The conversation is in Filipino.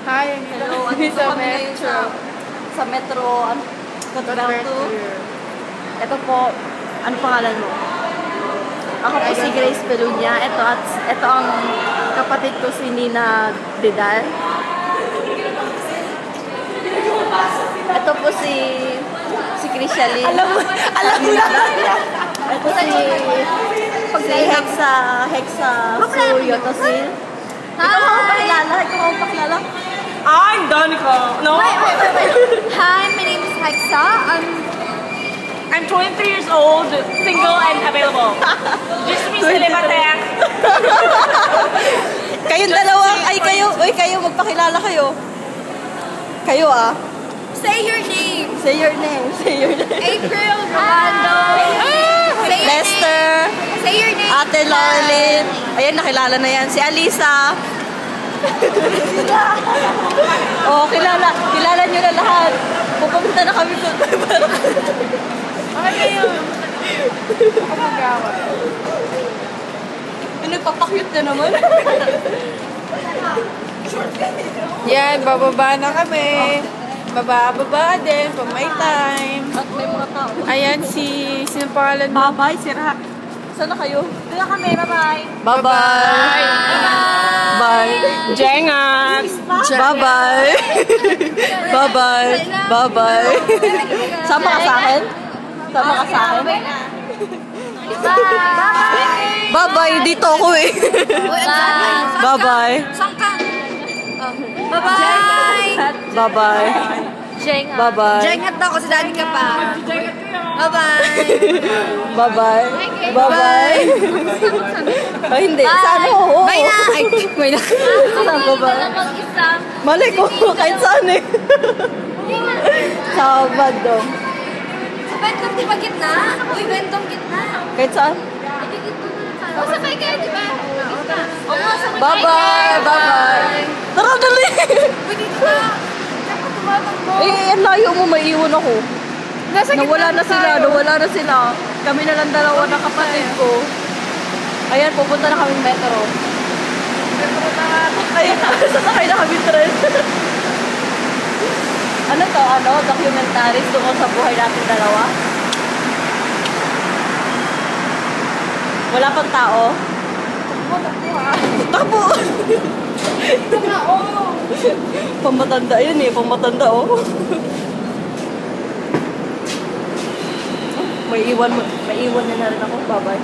Hi, Hello, ano sa kami ngayon sa Metro, Cotabato. Ito po, ano pangalan mo? Ako po si Grace Pelunya. Ito ang kapatid ko si Nina Dedal. Ito po si Crishalin. Alam mo na. Ito si Hexa Suryotosil. Ikaw ako pakilala. I'm Danica. No? Wait. Hi, my name is Hexa. I'm 23 years old, single and available. Just me celibatek. Kayong dalawa, kayo, magpakilala kayo. Kayo Say your name. Say your name. April Rolando. Say your Lester. name. Say your name. Ate Lorlin. Ayan, nakilala na yan. Si Alisa. Oh, kilala nyo na lahat. Pupunta na kami doon. Okay kayo. Ako mag-awa. Nagpapakyut na naman. Yan, bababa na kami. Baba din, for my time. At may mga tao. Ayan, sino pangalan mo? Bye-bye, sira. Saan na kayo? Doon kami. Bye-bye. Bye-bye. Bye. Jengat! Bye-bye. Bye-bye. Bye-bye. Sama ka sa akin? Sama ka sa akin? Bye. Bye-bye. Dito ako eh. Bye-bye. Saan ka? Bye-bye. Bye-bye. Jengat. Bye-bye. Jengat daw kasi dami ka pa. Bye-bye. Bye-bye. Bye-bye. Ay, hindi. Saan ako? Bye na. Ay, may na. Saan ko ba? Mali ko. Kahit saan eh. Sa Bandong. Sa Bentong di ba gitna? Uy, Bentong gitna. Kahit saan? O, sakay kayo, di ba? Gitna. O nga, sakay Bye-bye. Bye-bye. Tara, dali. Uy, dito ka. Dapat tumatang mo. Eh, ang layo mo. Maiiwan ako. Nawala na sila. Kami na lang dalawa ng kapatid ko. Ayan, pupunta na kami metro. Ayun, sasakay na kami tren. Ano to? Documentaries tungkol sa buhay natin dalawa? Wala pang tao? Takbo! Pamatanda yun eh, pamatanda oh. May iwan na rin ako. Bye-bye.